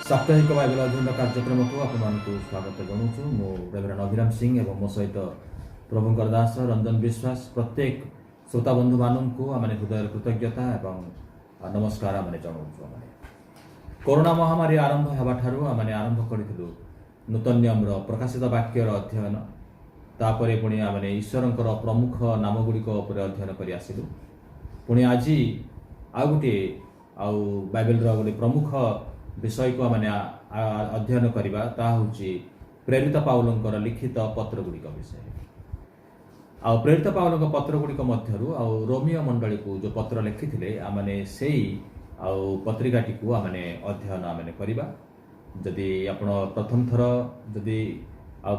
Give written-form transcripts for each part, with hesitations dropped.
साप्ताहिक बाइबल अध्ययन कार्यक्रम को आपको स्वागत जनाऊँ। मो रेभरेंड अभिराम सिंह और मो सहित प्रभुंकर दास रंजन विश्वास प्रत्येक श्रोता बंधु मानू आम हृदय कृतज्ञता एवं नमस्कार आम जनाऊँ। कोरोना महामारी आरंभ होगा आम आरंभ करूँ नूतन नियम प्रकाशित वाक्यर अध्ययन तापर पुणी आम ईश्वर प्रमुख नाम गुड़िक अध्ययन कर आसलु। पुणी आज आउ गोटे बाइबल गोटे प्रमुख विषय को आम अध्ययन करवा हूँ प्रेरित पाउलंकर लिखित पत्र गुड़िक विषय। प्रेरित पाउलंक पत्र गुड़िक मध्यरु रोमियो मंडली को जो पत्र लिखी आमने से पत्रिकाटी को आमने अध्ययन आमने करवा। जदि आपण प्रथम थर जदि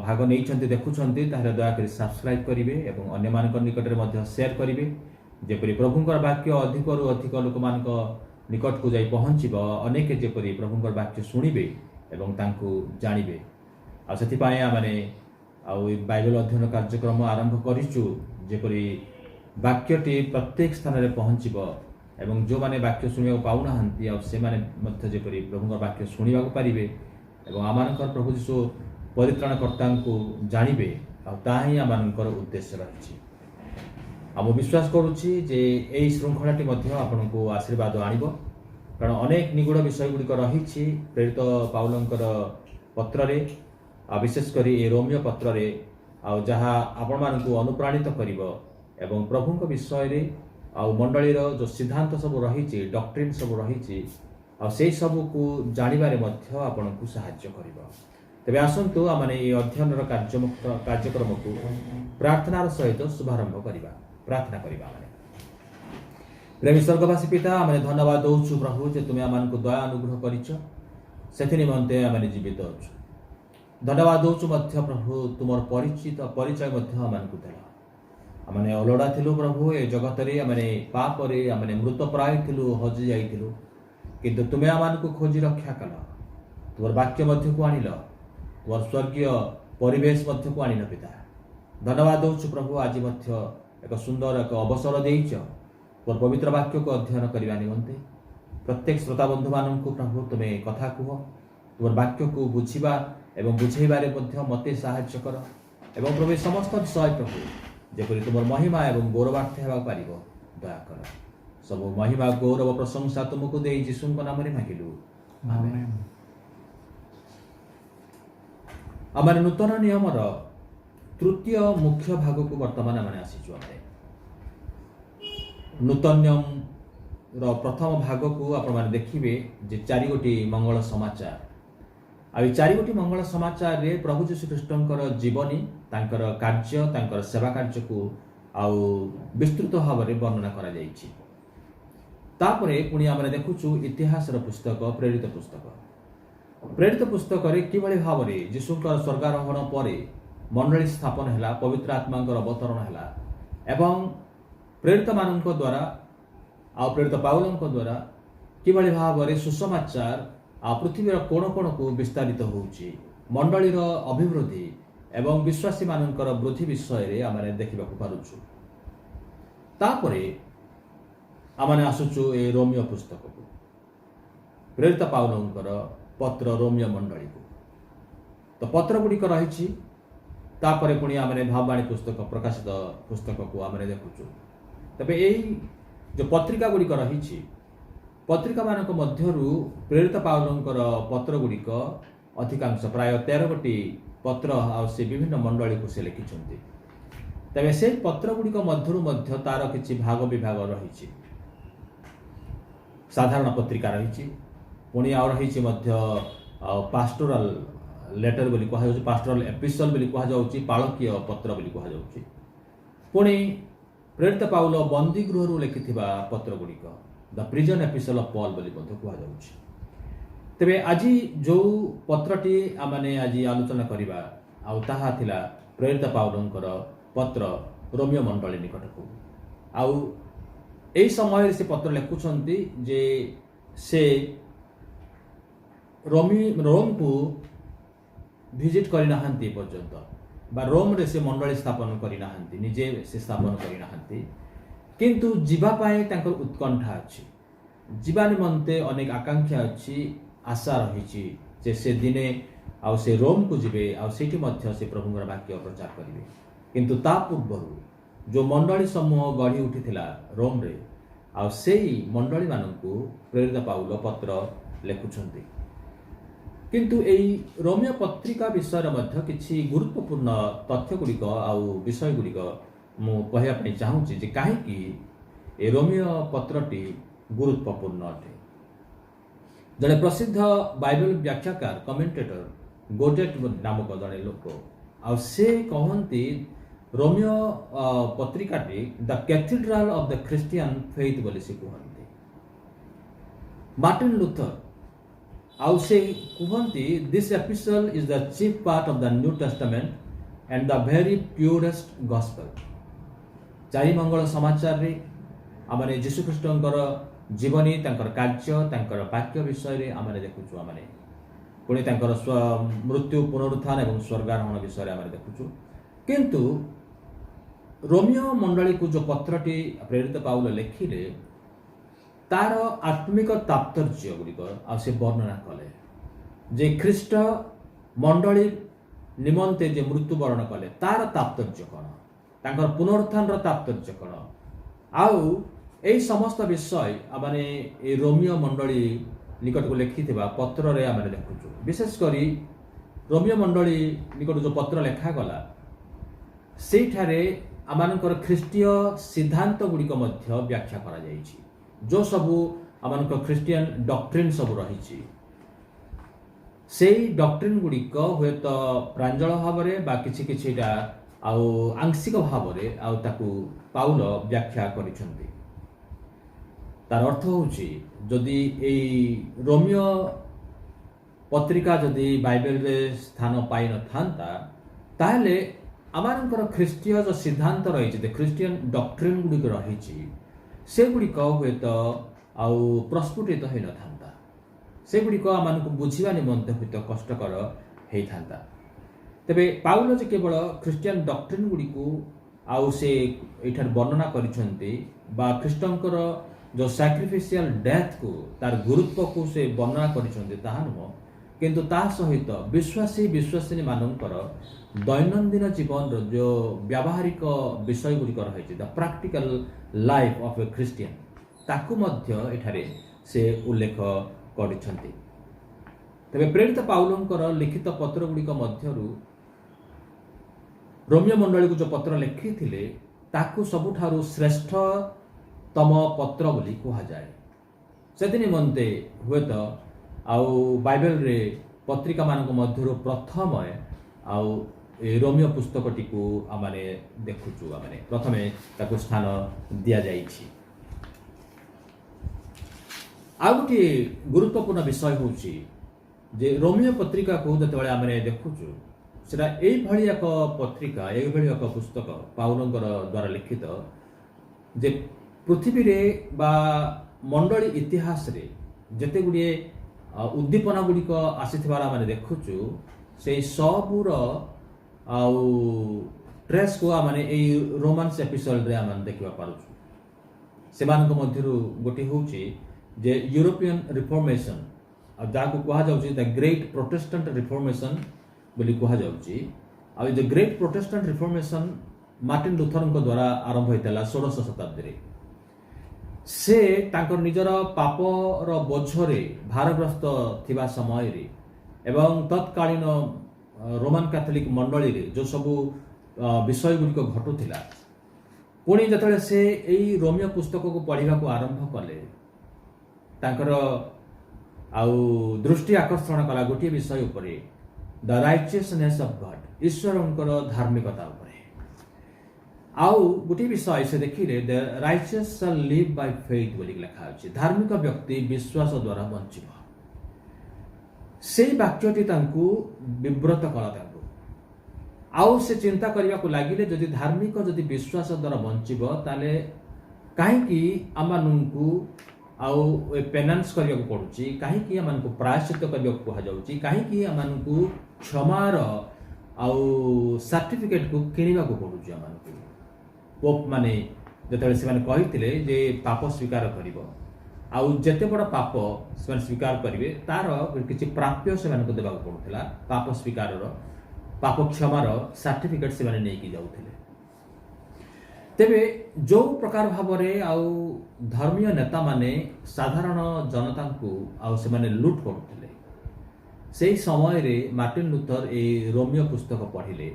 भाग नहीं देखुं दयाकोरी सब्सक्राइब करेंगे और अन्य मान निकट में शेयर करेंगे जेपरी प्रभुंकर वाक्य अधिक रु अधिक लोक मान निकट को जाई पहुँच अनेक जेपरी प्रभुंकर वाक्य शुणिबे एवं तांको जानिबे। आथिपाई आमने बाइबल अध्ययन कार्यक्रम आरंभ करिचु जेपरी वाक्यटी प्रत्येक स्थान में पहुँच एवं जो माने वाक्य शुणा पाऊना से माने जेपरी प्रभुंकर वाक्य शुणा पारे और आमानकर प्रभु जीशु परित्राणकर्ता को जानिबे ताही आमानकर उद्देश्य रही। आम विश्वास करुच्ची जे यही श्रृंखलाटी आपण को आशीर्वाद आनिब कारण अनेक निगूढ़ विषय गुड़िक रही प्रेरित पाउलंकर पत्र रे विशेषकर ये रोमियो पत्र रे जहाँ आपण मान को अनुप्राणित करिब एवं प्रभुंक विषय रे मंडलीर जो सिद्धांत सब रही डॉक्ट्रिन सब रही से सब को जानिबारे मध्य आपण को सहाय्य करिब। तेबे आसंतु आमने ये अध्ययन कार्यक्रम को प्रार्थनार सहित शुभारंभ करिबा। प्रार्थना करिबा। प्रेमी स्वर्गवासी पिता आमने धन्यवाद दौचु प्रभु जे तुम आम को दया अनुग्रह करिछ से निमंते आमने जीवित अच्छु। धन्यवाद दौचु मध्य प्रभु तुम परिचित परिचय मध्य आम को देला। आमने अलोड़ा थिलु प्रभु ए जगत रे आमने पाप रे आमने मृत प्राय थिलु हजि जाइथिलु किंतु तुमे आम को खोजी रक्षा कल तुम वाक्य मध्य को आनिल तुम स्वर्गीय परिवेश मध्य को आनिल पिता। धन्यवाद दौचु प्रभु आज मध्य एक सुंदर एक अवसर देइछ तुम पवित्र वाक्य को अध्ययन करने निमंते प्रत्येक श्रोता बंधु मान को प्रभु तुम्हें कथा कह तुम वाक्य को बुझा एवं बुझेबारे मते साहाय्य कर एवं प्रभु समस्त विषय प्रभु जेपरी तुम महिमा एवं गौरवार्थ होगा पार दया कर। सब महिमा गौरव प्रशंसा तुमको दे यीशु नाम मांगिलु आमेन। आम नूतन नियम तृतीय मुख्य भाग को वर्तमान आम आसीचु। नूतन नियम प्रथम भाग को आपण देखिए जे 4 गोटी मंगल समाचार आ 4 गोटी मंगल समाचार रे प्रभु यीशु ख्रीष्टंकर जीवनी तांकर कार्य तांकर सेवा कार्य को विस्तृत भाव में वर्णना करा जायछि। तापरे पुणी आम देखुचु इतिहास पुस्तक प्रेरित पुस्तक रे किभଳି भाव में यीशुकर स्वर्गारोहण पर मंडली स्थापन है पवित्र आत्मा अवतरण है एवं प्रेरित मान द्वारा प्रेरित पाउलंक द्वारा किभଳି भाव में सुसमाचार पृथ्वीर कोण कोण को विस्तारित होउछि मंडलीर अभिवृद्धि एवं विश्वासी मानकर वृद्धि विषय रे आमने देखिबा पारुछु। तापरे आमने आसुछु ए रोमियो पुस्तक को प्रेरित पाउलंकर पत्र रोमियो मंडली को तो पत्र गुड़िक रही तापरे पुणी आमने भाववाणी पुस्तक प्रकाशित पुस्तक को आमने देखुछु। तबे यही जो पत्रिका गुड़िक रही पत्रिका मानक मध्यरु प्रेरित पाउलंकर पत्र गुड़िक अधिकांश प्राय 13 गोटी पत्र से विभिन्न मंडली को से लिखिछन्ति। तबे से पत्र गुड़िक मध्यरु मध्य तार किछि भाग विभाग रही साधारण पत्रिका रही पुणी आ रही मध्य पास्टोरल लेटर बोली कहा जाउछि पास्टोरल एपिसोड बोली कहा जाउछि पाळकीय पत्र बोली कहा जाउछि। पुणी प्रेरित पाउल बंदी गृह लिखिथिबा पत्र गुड़िक the prison episode of Paul बोली कहा जाउछि। तेबे आज जो पत्रटी आमने आज आलोचना करिबा ताहा थिला प्रेरित पाउलंकर पत्र रोमियो मंडली निकट को एई समय से पत्र लिखुछन्ति जे से रोम को विजिट करि नाहंती पर्यंत बा रोम रे से मंडली स्थापन करि नाहंती निजे से स्थापन करि नाहंती किंतु जीवा पाए तांकर उत्कंठा अछि जीवा निमंते अनेक आकांक्षा अछि आशा रही से दिने आउ से रोम को जीवे आउ सेठी मध्य से प्रभुंकर वाक्य प्रचार करेंगे किंतु ता पूर्व जो मंडली समूह गढ़ी उठी रोम रे आउ सेई मंडली मानू प्रेरित पाउल पत्र लेखुंट किंतु एई रोमियो पत्रिका विषय मध्य किछि गुरुत्वपूर्ण तथ्य गुड़िक आउ विषय गुड़िक मु कहवाई चाहूँगी कहीं ए रोमियो पत्रटी गुरुत्वपूर्ण अटे। जड़े प्रसिद्ध बाइबल व्याख्याकार कमेंटेटर गोडेट नामक जड़े लोक से कहती रोमियो पत्रिकाटी the cathedral of the Christian faith बोली से कहते। मार्टिन लूथर आउ से कहती this episode is the chief part of the New Testament and the very purest gospel. चारि मंगल समाचार रे आमने जीशु ख्रीष्टंकर जीवनी तांकर कार्य तांकर वाक्य विषय रे आमने देखुछु आमने पुणी तांकर मृत्यु पुनरुत्थान एवं स्वर्गारोहण विषय रे आमने देखुछु किंतु रोमियो मंडली को जो पत्रटी प्रेरित पाउल लेखिले तार आत्मिक तात्पर्य गुड़िक आ से वर्णना कले जे ख्रीष्ट मंडली निमंते जे मृत्युवरण कले तार तात्पर्य कौन तांकर पुनरुत्थान तात्पर्य कौन आउ यही समस्त विषय माने ए रोमियो मंडली निकट को लिखि पत्र रे आमे देखुछु। विशेषकर रोमियो मंडली निकट जो पत्र लेखा गला सेठारे आमानकर ख्रीष्टीय सिद्धांत गुड़िक मध्य व्याख्या करा जाइछि जो सबु आमानकर क्रिश्चियन डॉक्ट्रिन सब रही सेई डॉक्ट्रिन गुड़िक हुए तो प्रांजल भाव में बा किछि किछिटा आउ आंशिक भाव में आउ ताकू पाउल व्याख्या करिसेंती। तार अर्थ होछि जदि एई रोमियो पत्रिका जदि बाइबल रे स्थान पाई न थांता ताहले आमानकर ख्रीष्टीय जो सिद्धांत रही क्रिश्चियन डॉक्ट्रिन गुड़िक रही से गुड़िक हुए तो आउ प्रस्फुटित हो न था से गुड़िक आम बुझा निमंते हुए तो कष्टकर होता था। तेबे पाउल जे केवल क्रिश्चियन डॉक्ट्रिन गुड़िक आउ से एठार वर्णना करिसेंती बा ख्रीष्टंकर जो सैक्रिफिशियल डेथ को तार गुरुत्व को से वर्णना करिसेंती ताहा नुह किंतु ता सहित विश्वासी विश्वासिनी मानकर दैनंदिन जीवन जो व्यावहारिक विषय गुड़िक रही the practical life of A Christian ताकू मध्य एठारे से उल्लेख करिसेंती। तबे प्रेरित पाउलंकर लिखित पत्र गुड़िक मध्यरु रोमियो मंडली को जो पत्र लिखिथिले ताकू सबुठारु श्रेष्ठतम पत्र बोली कहा जाए। से निमंते हुए तो आउ बाइबल रे पत्रिका मानक मध्यरु प्रथम आउ रोमियो पुस्तकटी को आमाने देखुचु आमाने प्रथमे ताकू स्थान दिया जाइछि। आ गोटे गुरुत्वपूर्ण विषय होछि जे रोमियो पत्रिका को जतबेले आमे देखुचु सेटा एई भली एक पत्रिका एई भली एक पुस्तक पाउलंकर द्वारा लिखित जे पृथ्वी रे बा मंडली इतिहास रे जते गुडिए उद्दीपना गुड़िक आसीथिबार आमे देखुचु से सबुर आउ ट्रेस को आमे एई रोमांस एपिसोड रे आमे देखिबा पारुछु। सेमानक मध्यरु गोटे होछि जे यूरोपियन रिफॉर्मेशन जाको कहा जाउछि द ग्रेट प्रोटेस्टेंट रिफॉर्मेशन बोली कहा जाउछि। आ the great Protestant Reformation Martin लूथरଙ୍କ द्वारा आरंभ होइतला 16 शताब्दी रे। से तांकर निजर पापर बोझरे भारग्रस्त थिबा समय रे एवं तत्कालीन रोमान कैथोलिक मंडली रे जो सब विषय गुड़िक घटुला पुणी जतबेले से एई रोमियो पुस्तक को पढ़िबा को आरंभ कले तांकर आउ दृष्टि आकर्षण कला गोटे विषय उपरे द राइचियसनेस ऑफ गॉड ईश्वरंकर धार्मिकता उपरे। आउ गोटे विषय से देखिले the righteous shall live by faith बोली लिखा अछि धार्मिक व्यक्ति विश्वास द्वारा बंचिबा। से वाक्यटी तांकू विव्रत कला तांकू आउ से चिंता करबा को लागिले जदि धार्मिक जदि विश्वास द्वारा बंचिबो ताले काहेकि आमानंकू आउ पेनान्स करबा को पडुची काहेकि आमानकू प्रायश्चित करबा को कहा जाउची काहेकि आमानकू क्षमार आउ सर्टिफिकेट को किनिबा को पडुची आमानकू पोप माने जतबेले से माने कहिथिले जे पाप स्वीकार करिवो आउ जेते बड़ पाप से स्वीकार करेंगे तार किसी प्राप्य से देवाक पड़ूला पाप स्वीकार पाप क्षमार सर्टिफिकेट से नहीं जाऊे। तेबे जो प्रकार भाव में धर्मीय नेता माने साधारण जनता को आने लुट करुले से समय रे मार्टिन लूथर ए रोमियो पुस्तक पढ़िले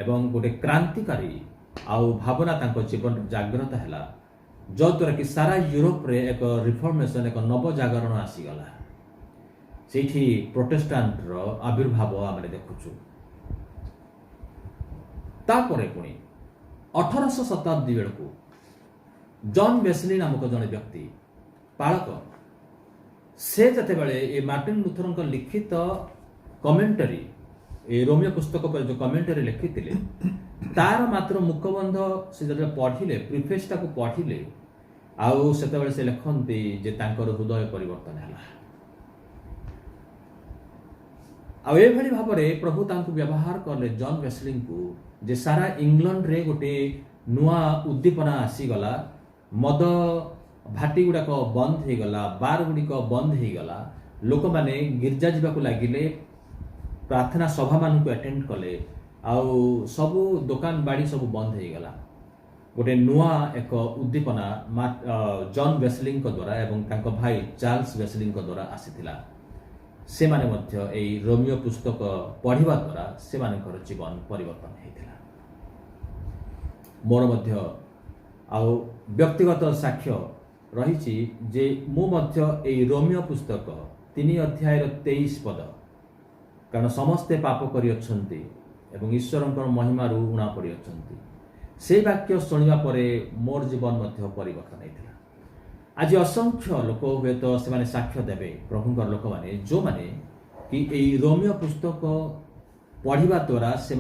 एवं गोटे क्रांतिकारी आउ भावना तांको जीवन जागृत है जो द्वारा कि सारा यूरोप रे एक रिफॉर्मेशन एक नव जागरण आसीगला से प्रोटेस्टांट रो आविर्भाव आम देखुचु। तापरे पुणी 1800 शताब्दी बेलू जॉन वेस्ली नामक जड़े व्यक्ति पालक से जितेबाला ये मार्टिन लूथर लिखित कमेंटरी ए रोमियो पुस्तक पर जो कमेंटरी लिखी तार मात्र मुखबंध से जो पढ़िले प्रिफेसटा को पढ़िले आउ से लिखती जे तांकर हृदय परिवर्तन है आभली भाव में प्रभु तांको व्यवहार कले जॉन वेस्ली को जे सारा इंग्लैंड रे गोटे नुआ उद्दीपना आसीगला मद भाटी गुड़ाक बंद हो गला बार गुड़िक बंद हो गला लोक मैंने गिर्जा जावाक लगिले प्रार्थना सभा मान को अटेंड कले आउ सबू दुकान बाड़ी सब बंद हो गला गोटे नुआ एक उद्दीपना जॉन वेस्ली द्वारा एवं तांको भाई चार्ल्स वेस्ली द्वारा आसीथिला से माने मध्य एई रोमियो पुस्तक पढ़िबा द्वारा से मानकर जीवन परिवर्तन हेतिला। मोर मध्य आउ व्यक्तिगत साक्ष्य रही जे मु मध्य एई रोमियो पुस्तक 3 अध्याय 23 पद कारण समस्ते पाप करिअछन्ति एवं ईश्वरंकर महिमारू उणा पड़ी अछन्ति से वाक्य शुणा पर मोर जीवन मध्य परिवर्तन हेतिला। आज असंख्य लोक हुए तो से साक्ष्य देवे प्रभुंकर लोक मैंने जो मैंने कि यही रोमियो पुस्तक पढ़िबा द्वारा से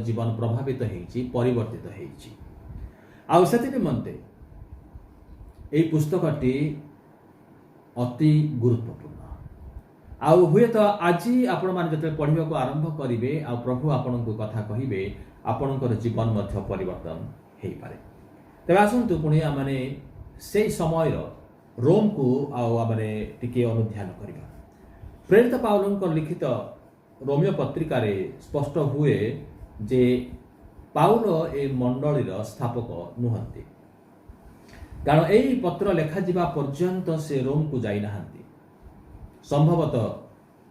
जीवन प्रभावित होइछि परिवर्तित होइछि आउ सेति निमंते एई पुस्तकटी अति गुरुत्वपूर्ण आउ हुए तो आज आपण माने जते पढ़िबा को आरंभ करिवे आ प्रभु आपनको कथा कहिबे आपणकर जीवन मध्य परिवर्तन हेई पारे। तबे आसंतु पुणी आमने से समय रोम को आमने टिके अनुध्यान करिबा। प्रेरित पाउलंकर लिखित रोमियो पत्रिका रे स्पष्ट हुए जे पाउल ए मंडलीर स्थापक नुहंती कारण एई पत्र लेखा जिबा पर्यंत से रोम को जाई नाहंती। संभवतः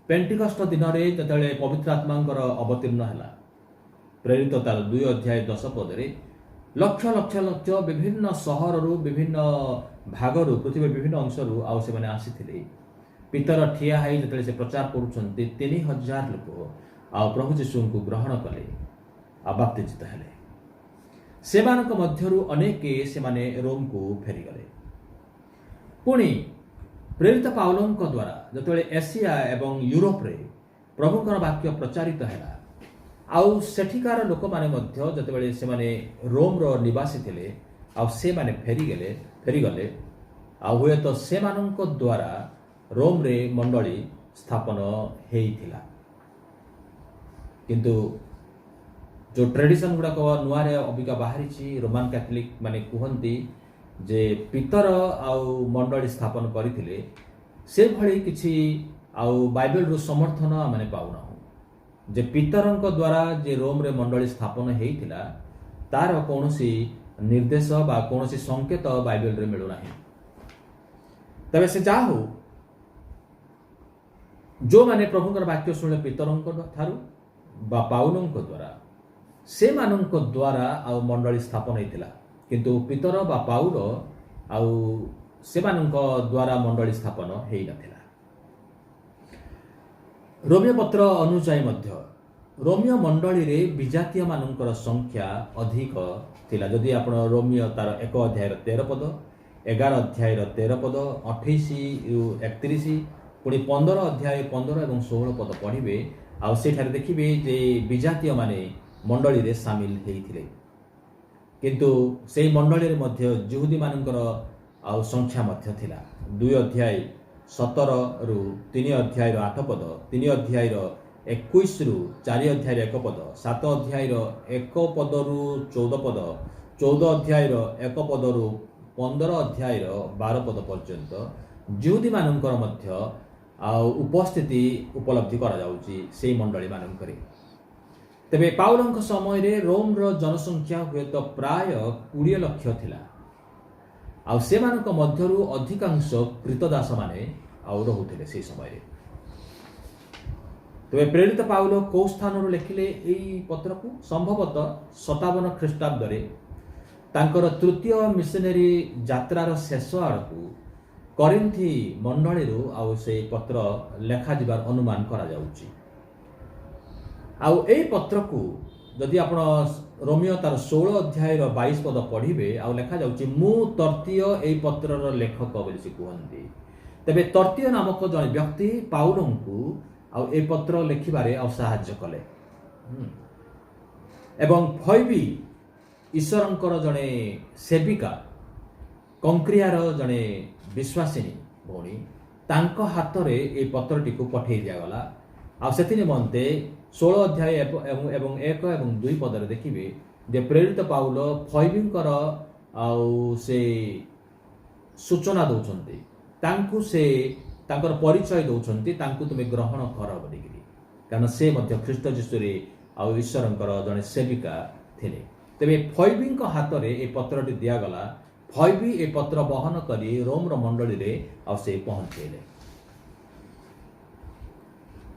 पेंटिकस्ट दिन में जिते पवित्र आत्मांकर अवतीर्ण है प्रेरित तार 2 अध्याय 10 पद लक्ष लक्ष लक्ष विभिन्न सहर विभिन्न भागर पृथ्वी विभिन्न अंशरू आउ से आसी पितर ठिया है जो से प्रचार करुँच 3000 लोक आ प्रभु जीशु को ग्रहण कले आ बाप्तिजित हेले से मध्यरु अनेक से माने रोम को फेरीगले। पुणी प्रेरित पाउलंक द्वारा जो एशिया एवं यूरोप रे प्रभुकर वाक्य प्रचारित है आउ सेठिकार लोक माने मध्य जतबेले से माने रोम रो निवासी थिले आउ से माने फेरीगले आउ हुए तो से मानक द्वारा रोम रे मंडली स्थापन हेइथिला किंतु जो ट्रेडिशन गुड़ाक नुआ अबिका बाहरी रोमान कैथोलिक माने कहती जे पितर आउ मंडली स्थापन करथिले से भली किछि आउ बाइबल रो समर्थन माने पाउना जे पितरंक द्वारा जे रोम रे मंडली स्थापन हेइथिला तार कोनोसी निर्देश बा कोनोसी संकेत बाइबल रे मिलु नाही। तबे से जाहु जो माने प्रभुकर वाक्य शुणे पितरंक थारु बा पाउलंक द्वारा से मानंक द्वारा आउ मंडली स्थापन हेइथिला किंतु पितर बा पाउल आउ से मानंक द्वारा मंडली स्थापन हेइ नथिला। रोमियो पत्र अनुसार मध्य रोमियो मंडली रे विजातीय मानंकर संख्या अधिक थिला जदि आपण रोमियो तार 1 अध्याय 13 पद 11 अध्याय 13 पद 28 31 पुणी 15 अध्याय 15 और 16 पद पढ़िबे आ सेठारे देखिबे जे विजातीय माने मंडली रे शामिल हेइथिले किंतु से मंडली रे मध्य यहूदी मानंकर आ संख्या मध्य थिला 2 अध्याय 17 रु 3 अध्याय 8 पद 3 अध्याय 21 रु 4 अध्याय 1 पद 7 अध्याय 1 पद रु 14 पद 14 अध्याय 1 पद रु 15 अध्याय 12 पद पर्यंत जिहुदी मानकर मध्य उपस्थिति उपलब्धि करा जाउची सेही मंडली मानकरे। तेबे पाउलंक समय रे रोम रो जनसंख्या हुए तो प्राय 20 लाख थिला। आ से मानक मध्यरु अधिकांश कृतदास माने आउ रहुथिले सेही समय रे। तेबे प्रेरित पाउल को स्थान लिखिले एई पत्र को संभवतः 57 ख्रीष्टाब्द रे तांकर तृतीय मिशनरी यात्रार शेष आड़कू करिन्थी मंडली आउ से पत्र लेखा जिबार अनुमान करा जाउची। आउ एई पत्र को जदि आपण रोमियो तार 16 अध्याय 22 पद पढ़िबे आउ लेखा जाउची मु तर्तीय एई पत्रर लेखक बोली से कहंती। तबे तर्तीय नामक जन व्यक्ति पाउलंकु आउ एई पत्र लेखिबारे आउ सहाय्य कले एवं फैबी ईश्वरंकर जने सेविका कंक्रियार जने विश्वासिनी भौणी तांको हाथ रे ए पत्रटी को पठेई दिया गला। आ सेति निमंते 16 अध्याय एवं 1 एवं 2 पदरे देखिबे जे प्रेरित पाउल फैबींकर आउ से सूचना दउछन्ती तांकु से तांकर परिचय दउछन्ती तांकु तुमे ग्रहण कर बोलिगिरी कारण से मध्य ख्रीष्ट जीशु रे आउ ईश्वरंकर जने सेविका थिले। तेबे फैबींक हाथ रे ए पत्रटी दिया गला। फैबी ए पत्र बहन करी रोम रो मंडली रे आ से पहुंचेले।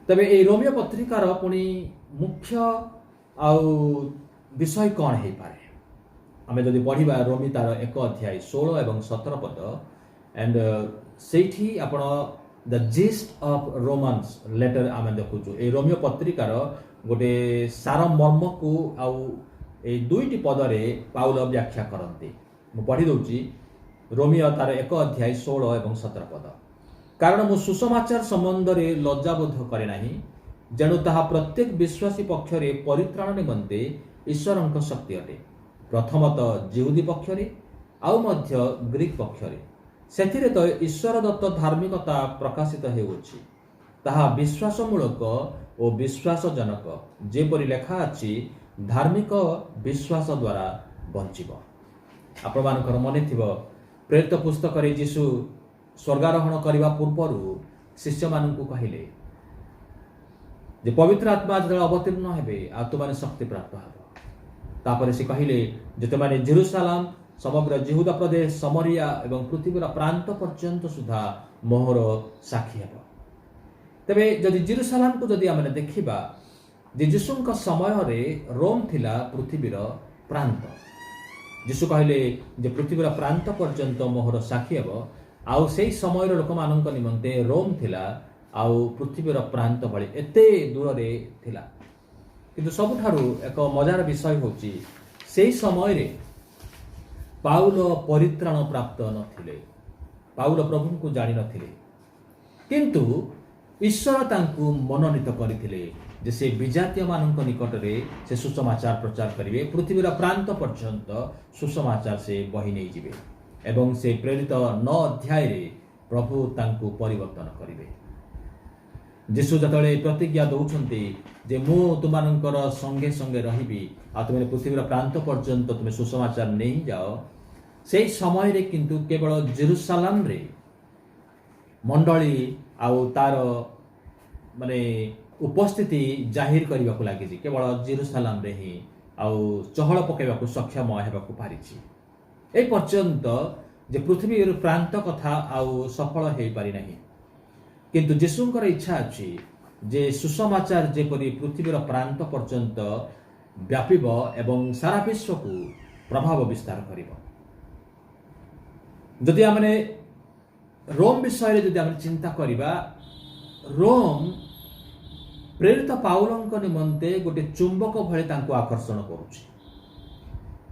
तबे ए रोमियो पत्रिकार पुणी मुख्य आउ विषय कौन हे पारे आमे जदि पढ़िबा रोमी तार 1 अध्याय 16 एवं 17 पद एंड सेठी आपण the gist of Romans letter आमे देखुछु ए रोमियो पत्रिकार गोटे सार मर्म को आउ ए दुईटी पदरे पाउल व्याख्या करते। मु पढ़ी दउची रोमियो तार 1 अध्याय 16 एवं 17 पद। कारण मु सुसमाचार संबंध रे लज्जाबोध करे नाही जेणु ताहा प्रत्येक विश्वासी पक्ष रे परित्राण निमंते ईश्वरंक शक्ति अटे प्रथमतः जिहुदी पक्ष रे आउ मध्य ग्रीक पक्ष रे सेथिरे तो ईश्वर दत्त धार्मिकता प्रकाशित हेउछि ताहा विश्वासमूलक ओ विश्वासजनक जेपरि लेखा अछि धार्मिक विश्वास द्वारा बंचिब। आपण मानकर मने थिबो प्रेरित पुस्तक रे यीशु स्वर्गारोहण करने पूर्व शिष्य मानू कहले जे पवित्र आत्मा जो अवतीर्ण हेबे आ तुमाने शक्ति प्राप्त हेब। तापर से कहले जे तुमाने जेरुसालेम समग्र जिहुदा प्रदेश समरिया एवं पृथ्वीर प्रांत पर्यंत सुधा मोहर साक्षी हेब। तबे जदि जेरुसालेम को जदि आमे देखिबा जे यीशुंक समय रे रोम थिला पृथ्वीर प्रांत। यीशु कहले जे पृथ्वीर प्रांत पर्यंत मोहर साक्षी हेब। आउ से समय लोक मानक निमंते रोम थिला आउ पृथ्वीर प्रांत भली एते दूर रे थिला। किंतु सबुठारु एक मजार विषय होची से समय रे पाउल परित्राण प्राप्त नथिले। पाउल प्रभु को जानि नथिले किंतु ईश्वर तांकु मनोनीत करथिले जे से विजातीय मानक निकट रे से सुसमाचार प्रचार करिवे पृथ्वीर प्रांत पर्यंत सुसमाचार से बहि नै जिवे एवं से प्रेरित 9 अध्याय रे प्रभु तांकु परिवर्तन करिवे। यीशु जतले प्रतिज्ञा दउछन्ते जे मु तुमानकर संगे संगे रहिबी आ तुमे पृथ्वीर प्रांत पर्यंत तुमे सुसमाचार नै जाओ से समय रे किंतु केवल जेरुसालेम रे मंडली आउ तार माने उपस्थिति जाहिर करबा को लागि केवल जेरुसालेम रे ही आउ चहल पकेबा को सक्षम हेबा को पारिछि। ए पर्यंत जे पृथ्वीर प्रांत कथा आउ सफल हे पारि नाही किंतु यीशुंकर इच्छा अछि जे सुसमाचार जेपरि पृथ्वीर प्रांत पर्यंत व्यापिब एवं सारा विश्व को प्रभाव विस्तार करिब। जदि आमने रोम विषय जदि आमने चिंता करिबा रोम प्रेरित पाउलंक निमंते गोटे चुंबक भले तांको आकर्षण करुछि।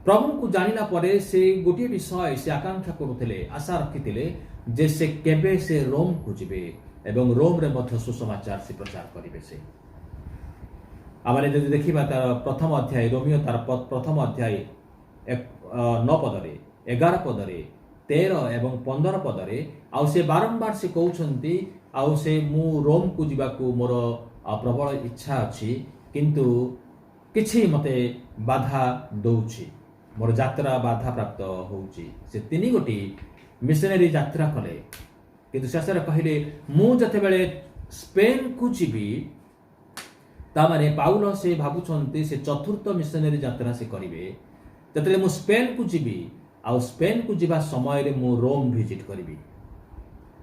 प्रभु को जानिला परे से गोटे विषय से आकांक्षा करुथिले आशा रखिथिले जे से केबे से रोम को जिबे एवं रोम रे मध्य सुसमाचार से प्रचार करिवे। से आमाने जदि देखिबा तार प्रथम अध्याय रोमियो तार प्रथम अध्याय 9 पदरे 11 पदरे 13 एवं 15 पदरे आउ से बारंबार से कहउछंती आउ से मु रोम को जिबा को मोर प्रबल इच्छा अछि किंतु किछि मते बाधा दउछि मोर यात्रा बाधा प्राप्त होउछि। से तीन गोटी मिशनरी यात्रा कले किंतु शेषर कहले मु जतेबेले स्पेन को जीवी तामाने पाउल से भाबुछन्ति से चतुर्थ मिशनरी यात्रा से करिवे जतले मु स्पेन को जीवी आ स्पेन को जीवा समय रे मु रोम विजिट करिवी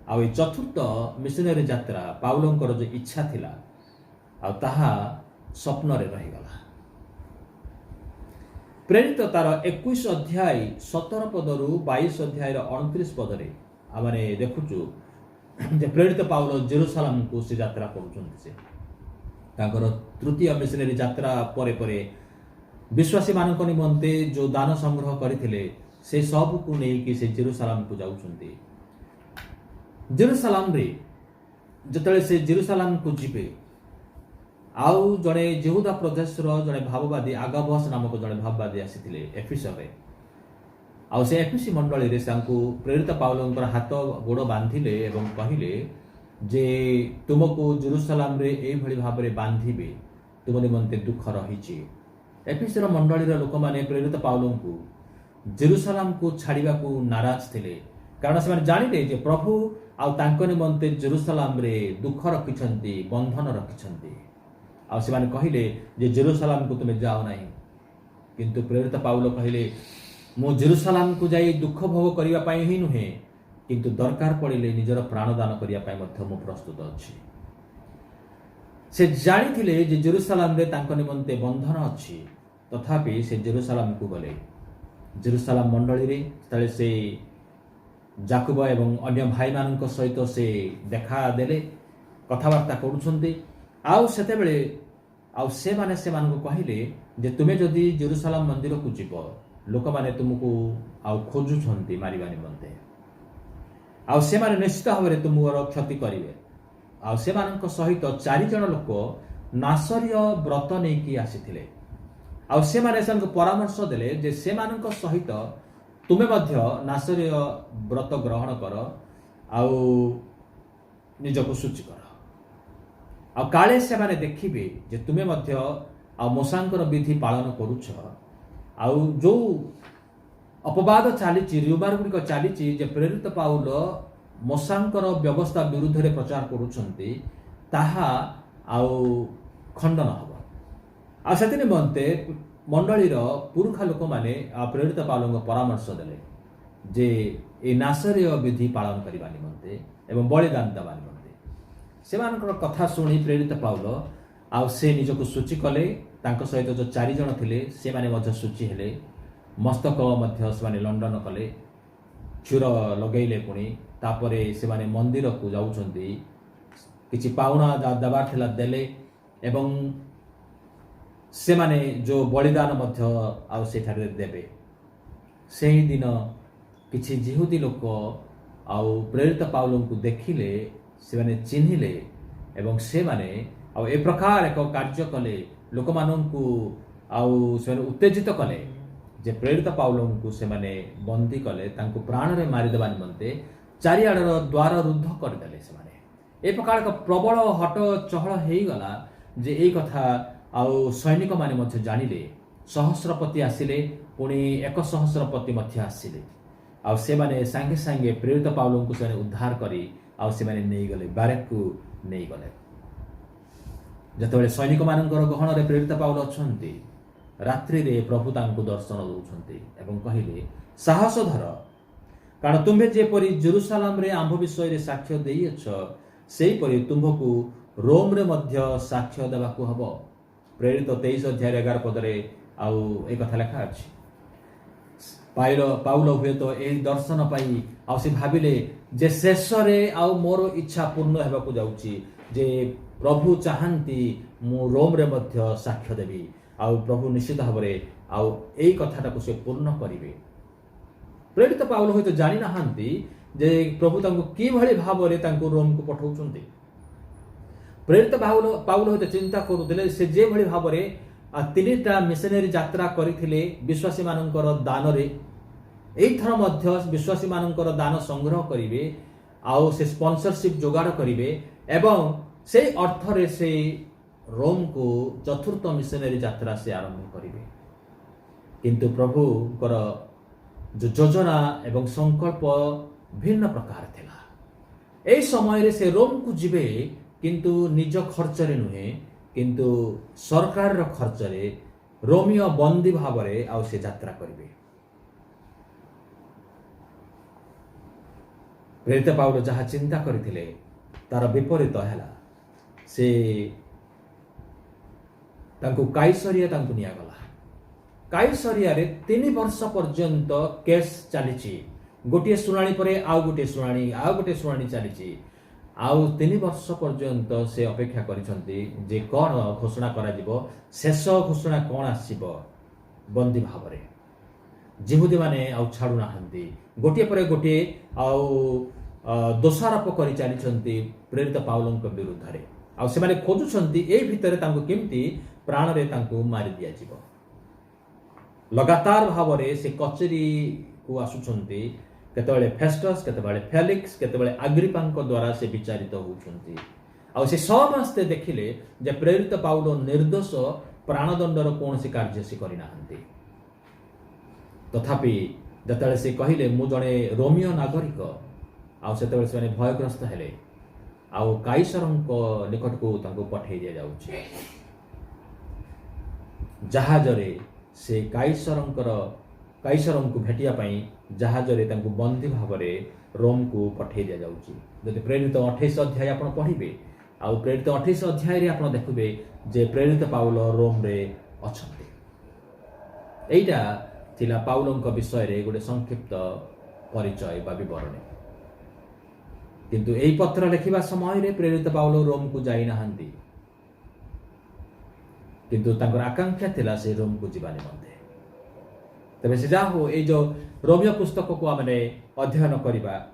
आ ए चतुर्थ मिशनरी यात्रा पाउलंकर जो इच्छा थिला आ ताहा स्वप्न रे रही गला। प्रेरित तार 21 अध्याय 17 पदरु 22 अध्याय 29 पदरे आमे देखुचु जे प्रेरित पाउल जेरूसलम को से यात्रा करूछन्ति से ताकर तृतीय मिशनरी यात्रा परे परे विश्वासी मानक निमंते जो दान संग्रह करथिले से सब को नै कि से जेरूसलम को जाउछन्ति। जेरूसलम रे जतले से जेरूसलम को जिबे आउ जड़े जेहुदा प्रदेश जड़े भाववादी आगाबस नामक जड़े भाववादी आसीथिले एफिसस रे आउ से एफिसी मंडली रे सांकु प्रेरित पाउलंकर हाथ गोड़ बांधिले एवं कहिले जे तुमको जेरूसलम रे एई भली भाव रे बांधिबे तुम निमंते दुख रहिछि। एफिसी रो मंडली रो लोक माने प्रेरित पाउलंकु जेरूसलम को छाड़िबा को नाराज थिले कारण से जानिले जे प्रभु आउ तांको निमंते जेरूसलम रे दुख रखिछन्ति बंधन रखिछन्ति आ से कहले जे जेरूसलम को तुम जाओ नहीं किंतु प्रेरित पाउल कहले मु जेरूसलम को जाई दुख भोग करिया पाई ही नुहे किंतु दरकार पड़िले निजर प्राणदान करिया पाई मध्य मु प्रस्तुत अछि। से जानिथिले जे जेरूसलम रे तांको निमंते बंधन अछि तथापि से जेरूसलम को गले। जेरूसलम मंडली रे तळे से जाकुब एवं अन्य भाई मानक सहित से देखा देले कथावार्ता करूछन्ते आउ सेते बेले आउ से माने से मानक कहिले जे तुमे जदि जेरूसलम मंदिर को जीव लोक माने तुमको आउ खोजुछन्ति मारिबा निमंते आउ से माने निश्चित भाव में तुमर क्षति करिवे आउ से मानक सहित 4 जण लोक नासरीय व्रत नेकी आसीथिले आउ से माने संग परामर्श देले जे से मानक सहित तुमे मध्य नासरीय व्रत ग्रहण कर आउ निजको सूची कर आ काले से माने देखिबे जे तुमे मध्य आ मोसांकर विधि पालन करूछ आउ जो अपवाद चली रिवार गुड़िक चली जे प्रेरित पाउल मोसांकर व्यवस्था विरुद्ध रे प्रचार करूछन्ति ताहा आउ खंडन हब आ सेति निमंते मंडलीर पुरुखा लोक माने प्रेरित पाउलंक परामर्श देले जे ए नासरीय विधि पालन करबा निमंते एवं बलिदान देबा निमंते सेमानकर कथा शुणी प्रेरित पाउल आउ से निजको सूची कले तांको सहित जो 4 जण थिले से माने मध्य सूची हेले मस्तक मध्य से माने लंडन कले क्षुर लगैले पुणी तापरे से माने मंदिर को जाउछन्ति किछि पाउना दबार थिला देले एवं से माने जो बलिदान मध्य आउ सेठारे देबे। सेही दिन किछि जिहुदी लोक आउ प्रेरित पाउलंकु को देखिले से माने चिन्हिले एवं से माने आउ ए प्रकार एक कार्य कले लोक माननकु आउ से उत्तेजित कले जे प्रेरित पाउलंकु से माने बंदी कले तांकु प्राण रे मारि देबा निमंते चारिआडर द्वार रुद्ध कर देले। से माने ए प्रकार एक प्रबल हट चहल हेई गला जे ए कथा आउ सैनिक माने मध्य जानिले सहस्रपति आसिले पुणी 100 मध्य आसिले आउ से माने संगे संगे प्रेरित पाउलंकु से उद्धार करी आउ से माने नै गले बारेक को नै गले। जतबेले सैनिक मानकर गहन रे प्रेरित पाउल अछन्ति रात्रि रे प्रभु तांको दर्शन दउछन्ति एवं कहिले साहस धर कारण तुम्हे जेपरि जेरूसलम रे आंभ विषय रे साक्ष्य देइछ सेही परि तुमको रोम रे मध्य साक्ष्य देबाकू हबो। प्रेरित 23 अध्याय 11 पदरे आउ ए कथा लेखा अछि पाउल हुए तो यही दर्शन पाई आउ से भाविले जे शेष रे आउ मोर इच्छा पूर्ण हेबाकू जाउची जे प्रभु चाहंती मु रोम रे मध्य साक्ष्य देबी आउ प्रभु निश्चित भाव रे आउ एई कथाटा को से पूर्ण करिवे। प्रेरित पाउल हुए तो जानि नाहंती जे प्रभु तांको की भली भाव रे तांको रोम को पठाउचंती। प्रेरित पाउल हुए तो चिंता करूथिले से जे भली भाव रे 3टा मिशनरी यात्रा करिथिले विश्वासी मानकर दान रे एथर मध्य विश्वासी मानकर दान संग्रह करिवे आउ से स्पॉन्सरशिप जोगाड़ करिवे एवं से अर्थ रे से रोम को चतुर्थ मिशनरी यात्रा से आरंभ करिवे किंतु प्रभु कर जो योजना एवं संकल्प भिन्न प्रकार थिला ए समय से रोम को जिबे किंतु निज खर्चरे नुहे किंतु सरकार खर्चरे रोमियो बंदी भाव आउ से यात्रा करिवे। प्रेरित पाउल जहाँ चिंता करथिले तार विपरीत हैला। से तांको काइसरिया तांको निया गला। काइसरिया रे 3 वर्ष पर्यंत केस चलीची। गोटे शुणाणी पर आउ गोटे शुणाणी चलीची। आउ 3 वर्ष पर्यंत से अपेक्षा करिसंती जे कोन घोषणा करा जिवो, शेष घोषणा कोन आसीबो बंदी भाव रे। जिहुदी माने आउ छाडू नाहंती। गोटे पर गोटे आउ दोषारोप करि चलीसंती प्रेरित पाउलंक विरुद्ध रे। आउ से माने खोजुसंती ए भितरे तांको केमती प्राण रे तांको मारि दिया जिवो। लगातार भाव रे से कचेरी को आसुछंती। केतबेले फेस्टस, केतबेले फेलिक्स, केतबेले अग्रिपांक द्वारा से विचारित होउछंती। आ से समस्ते देखिले जे प्रेरित पाउल निर्दोष प्राणदंडर कोनसी कार्य से करि नाहंती। तथापि जतले से कहिले मु जणे रोमियो नागरिक आ सेतबेले से भयग्रस्त हेले। आ काइसरंक निकट को तांको पठेइ दिया जाउछि। जहाजरे से काइसरंक भेटिया पई जहाजरे तांको बंदी भाव रोम को पठेइ दिया जाउछि। जदि प्रेरित 28 अध्याय आपण पढिबे आ प्रेरित 28 अध्याय रे आपण देखबे जे प्रेरित पाउल रोम रे अछंती। एइटा थिला पाउलंक विषय रे गोटे संक्षिप्त परिचय बा विवरणी। किंतु एई पत्र लिखिबा समय रे प्रेरित पाउल रोम को जाई नाहंती। किंतु तांकर आकांक्षा थिला से रोम को जीवा निमंते। तबे से जा हो ए जो रोमियो पुस्तक को आमने अध्ययन करिबा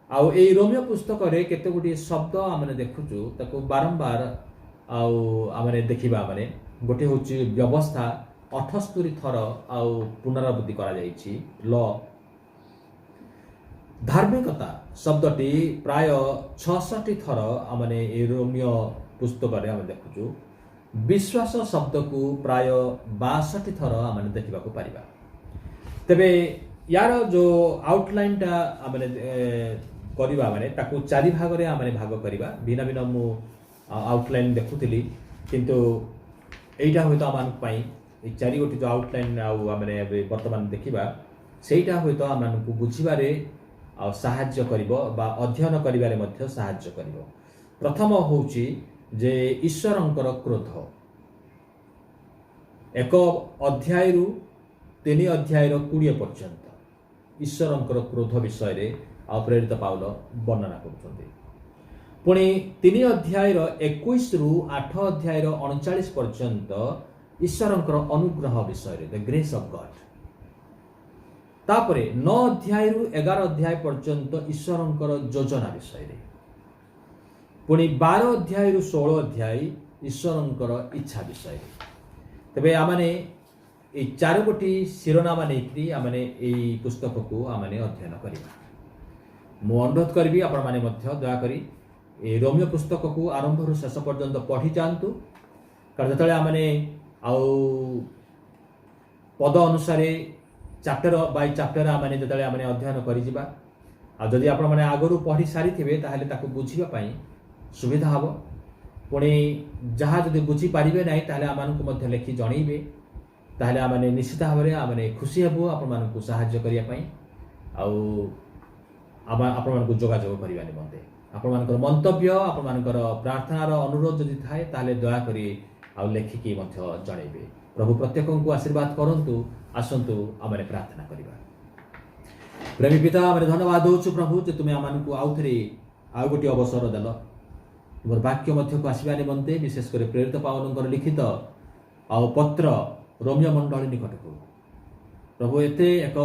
आउ ए रोमियो पुस्तक रे केते गुडी शब्द आमने देखुचु ताको बारंबार आउ आमने देखिबा माने गोटे होची व्यवस्था 78 थर आउ पुनरावृत्ति करा जाईछि। ल धार्मिकता शब्दटी प्राय 66 थर आमने ए रोमियो पुस्तक रे आम देखुचु। विश्वास शब्द को प्राय 62 थर आमने देखिबा को परिबा। तबे यार जो आउटलाइन टा आमने करिबा माने ताको 4 भाग रे आमने भाग करिबा। भिन्न भिन्न मु आउटलाइन देखुतिली किंतु एइटा होय तो आमान पई ए 4 गोटी जो आउटलाइन आउ आमने वर्तमान देखिबा सेइटा होय तो आमान को बुझिबारे आ सहाय्य करिवो बा अध्ययन करिबारे मध्ये सहाय्य करिवो। प्रथम होउची जे ईश्वरंकर क्रोध। 1 अध्याय रु 3 अध्याय 20 पर्यंत ईश्वरंकर क्रोध विषय रे प्रेरित पाउल वर्णना करुछन्ते। पुणी 3 अध्याय 21 रु 8 अध्याय 39 पर्यंत ईश्वरंकर अनुग्रह विषय रे द ग्रेस ऑफ गॉड। तापरे 9 अध्याय रु 11 अध्याय पर्यंत ईश्वरंकर योजना विषय रे। पुणी 12 अध्याय रु 16 अध्याय ईश्वरंकर इच्छा विषय रे। तबे आमाने ए 4 गोटी शिरोनामा नेकरी आमाने ए पुस्तक को आमाने अध्ययन करिबा। मु अनुरोध करबी आपण माने मध्य दया करी ए रोमियो पुस्तक को आरंभ रु शेष पर्यंत पढ़ी जांतु। कारण जतले आमाने आउ पद अनुसार चैप्टर बाय चैप्टर आमाने जतले आमाने अध्ययन करि जिबा आ जदि आपण माने आगरु पढ़ी सारी थिबे ताहाले ताको बुझिबा पई सुविधा हबो। पुणी जहाँ जदि बुझी पारिबे नै ताहाले आमानकु मध्य लेखि जणैबे ताहाले आमाने निश्चित भाबरे आमाने खुशी हेबो आपण मानकु सहाय्य करिया पई आउ आपण मानकु जोगाजोग करिबा निमंते। आपण मानकर मंतव्य आपण मानकर प्रार्थनार अनुरोध जदि थाए ताहाले दया करी आउ लेखिकी मध्य जणैबे। प्रभु प्रत्येकंकु आशीर्वाद करंतु। आसंतु आमाने प्रार्थना करिबा। प्रेमी पिता आमाने धन्यवाद होछु प्रभु जे तुमे आमानकु आउ थरे आउ गोटी अवसर देल तुमर वाक्य मध्य को आसीबा निमंते। विशेष करे प्रेरित पाउलंकर लिखित आउ पत्र रोमियो मंडली निकट को प्रभु एते एक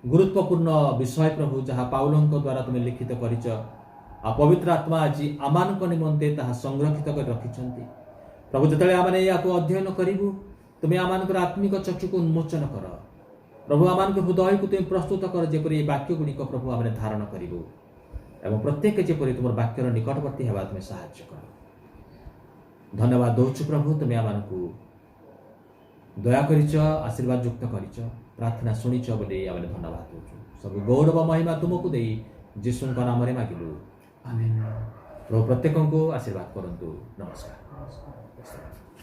गुरुत्वपूर्ण विषय प्रभु जहाँ पाउलंक द्वारा तुमे लिखित करिच आ पवित्र आत्मा आज आमानक निमंते ताहा संरक्षित कर रखिछंती। प्रभु जतले आमाने याको अध्ययन करिबु तुमे आमानकर आत्मिक चक्षु को उन्मोचन कर। प्रभु आमानक हृदय को तुमे प्रस्तुत कर जेपरि वाक्य गुड़िक प्रभु आमाने धारण करिबु एवं प्रत्येक जेपरि तुमर वाक्यर निकटवर्ती हेबा तुमे सहाय्य कर। धन्यवाद दौछु प्रभु तुमे आमानकु दया करिच आशीर्वाद युक्त करिच प्रार्थना सुनिच बोली आमाने धन्यवाद दौछु। सब गौरव महिमा तुमको देई यीशुଙ୍କ नाम रे मागिलु आमेन। प्रभु प्रत्येकଙ୍କୁ आशीर्वाद କରନ୍ତୁ। ନମସ୍କାର। नमस्कार।